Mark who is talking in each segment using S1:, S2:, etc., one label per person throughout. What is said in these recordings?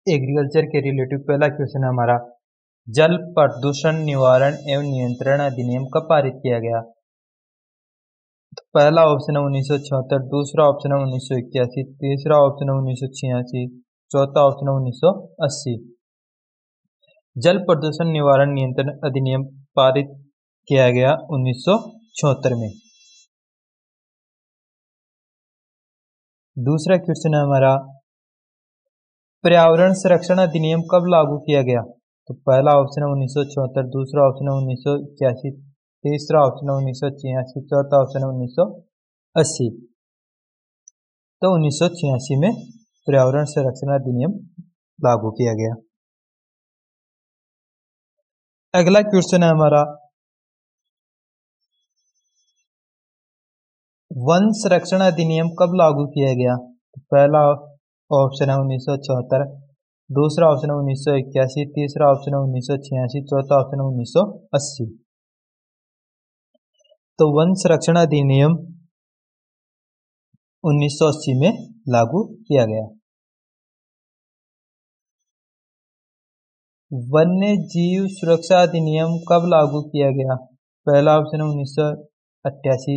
S1: Agriculture के relative पहला question है हमारा, जल प्रदूषण निवारण एवं नियंत्रण अधिनियम कब पारित किया गया? तो पहला ऑप्शन है 1976, दूसरा ऑप्शन है 1981, तीसरा ऑप्शन है 1986, चौथा ऑप्शन है 1980। जल प्रदूषण निवारण नियंत्रण अधिनियम पारित किया गया 1976 में। दूसरा क्वेश्चन है हमारा, पर्यावरण संरक्षण अधिनियम कब लागू किया गया? तो पहला ऑप्शन है 1974, दूसरा ऑप्शन है 1981, तीसरा ऑप्शन है 1986, चौथा ऑप्शन है 1980। तो 1986 में पर्यावरण संरक्षण अधिनियम लागू किया गया। अगला क्वेश्चन है हमारा, वन संरक्षण अधिनियम कब लागू किया गया? तो पहला ऑप्शन है 1974, दूसरा ऑप्शन है 1981, तीसरा ऑप्शन है 1986, चौथा ऑप्शन है 1980। तो वन संरक्षण अधिनियम 1980 में लागू किया गया। वन्य जीव सुरक्षा अधिनियम कब लागू किया गया? पहला ऑप्शन है 1988,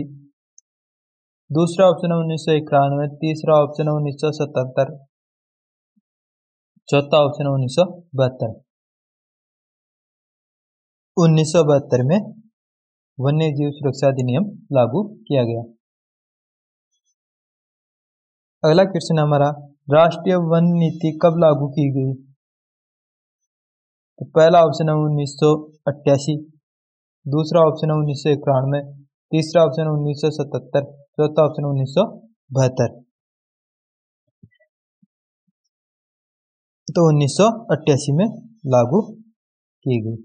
S1: दूसरा ऑप्शन है 1991, तीसरा ऑप्शन है 1977, चौथा ऑप्शन है 1972। 1972 में वन्य जीव सुरक्षा अधिनियम लागू किया गया। अगला क्वेश्चन हमारा, राष्ट्रीय वन नीति कब लागू की गई? तो पहला ऑप्शन है 1988, दूसरा ऑप्शन है 1991, तीसरा ऑप्शन है 1977, चौथा ऑप्शन है 1972। तो 1988 में लागू की गई।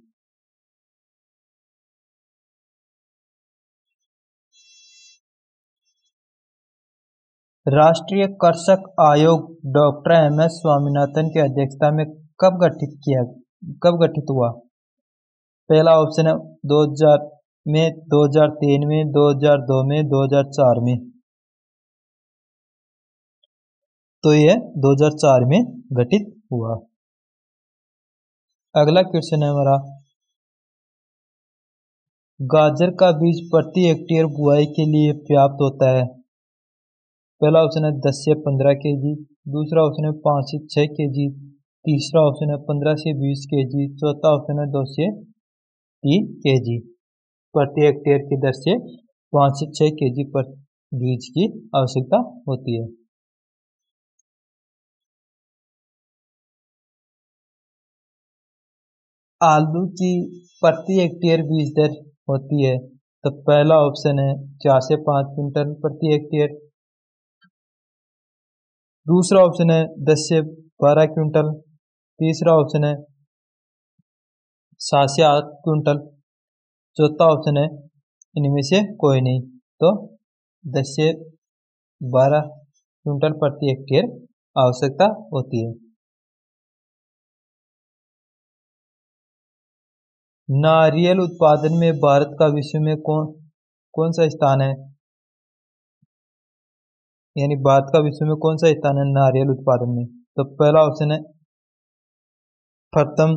S1: राष्ट्रीय कृषक आयोग डॉक्टर एम.एस. स्वामीनाथन की अध्यक्षता में कब गठित हुआ? पहला ऑप्शन है 2000 में, 2003 में, 2002 में, 2004 में। तो यह 2004 में गठित हुआ। अगला क्वेश्चन है हमारा, गाजर का बीज प्रति हेक्टेयर बुआई के लिए पर्याप्त होता है? पहला ऑप्शन है 10 से 15 केजी, दूसरा ऑप्शन है 5 से 6 केजी, तीसरा ऑप्शन है 15 से 20 केजी, चौथा ऑप्शन है 2 से 3 केजी। प्रति हेक्टेयर की दर से 5 से 6 केजी पर बीज की आवश्यकता होती है। आलू की प्रति हेक्टेयर बीज दर होती है, तो पहला ऑप्शन है 4 से 5 क्विंटल प्रति हेक्टेयर, दूसरा ऑप्शन है 10 से 12 क्विंटल, तीसरा ऑप्शन है 7 से 8 क्विंटल, चौथा ऑप्शन है इनमें से कोई नहीं। तो 10 से 12 क्विंटल प्रति हेक्टेयर आवश्यकता होती है। नारियल उत्पादन में भारत का विश्व में कौन सा स्थान है? यानी भारत का विश्व में कौन सा स्थान है नारियल उत्पादन में? तो पहला ऑप्शन है प्रथम,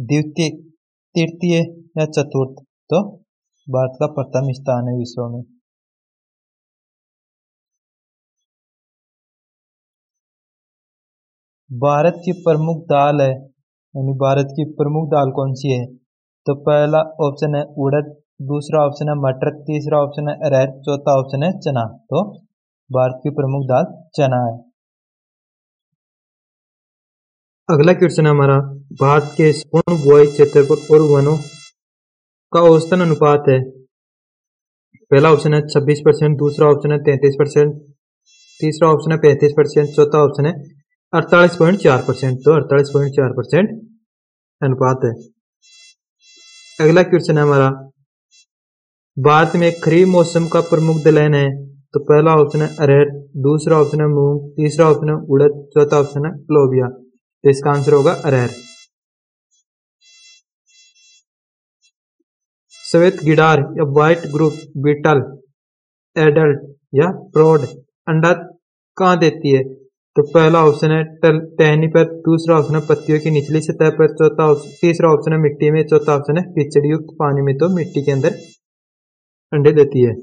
S1: द्वितीय, तृतीय या चतुर्थ। तो भारत का प्रथम स्थान है विश्व में। भारत की प्रमुख दाल है, यानी भारत की प्रमुख दाल कौन सी है? तो पहला ऑप्शन है उड़द, दूसरा ऑप्शन है मटर, तीसरा ऑप्शन है अरहर, चौथा ऑप्शन है चना। तो भारत की प्रमुख दाल चना है। अगला क्वेश्चन है हमारा, भारत के संपूर्ण बुआई क्षेत्रफल और वनों का औसतन अनुपात है? पहला ऑप्शन है 26%, दूसरा ऑप्शन है 33%, तीसरा ऑप्शन है 35%, चौथा ऑप्शन है 48.4%। तो 48.4% अनुपात है। अगला क्वेश्चन है हमारा, भारत में खरीफ मौसम का प्रमुख दलहन है? तो पहला ऑप्शन है अरहर, दूसरा ऑप्शन है मूंग, तीसरा ऑप्शन है उड़द, चौथा ऑप्शन है लोबिया। तो इसका आंसर होगा अरहर। श्वेत गिडार या व्हाइट ग्रुप बीटल एडल्ट या प्रौढ़ अंडा कहाँ देती है? तो पहला ऑप्शन है टहनी पर, दूसरा ऑप्शन है पत्तियों की निचली सतह पर, तीसरा ऑप्शन है मिट्टी में, चौथा ऑप्शन है कीचड़ युक्त पानी में। तो मिट्टी के अंदर अंडे देती है।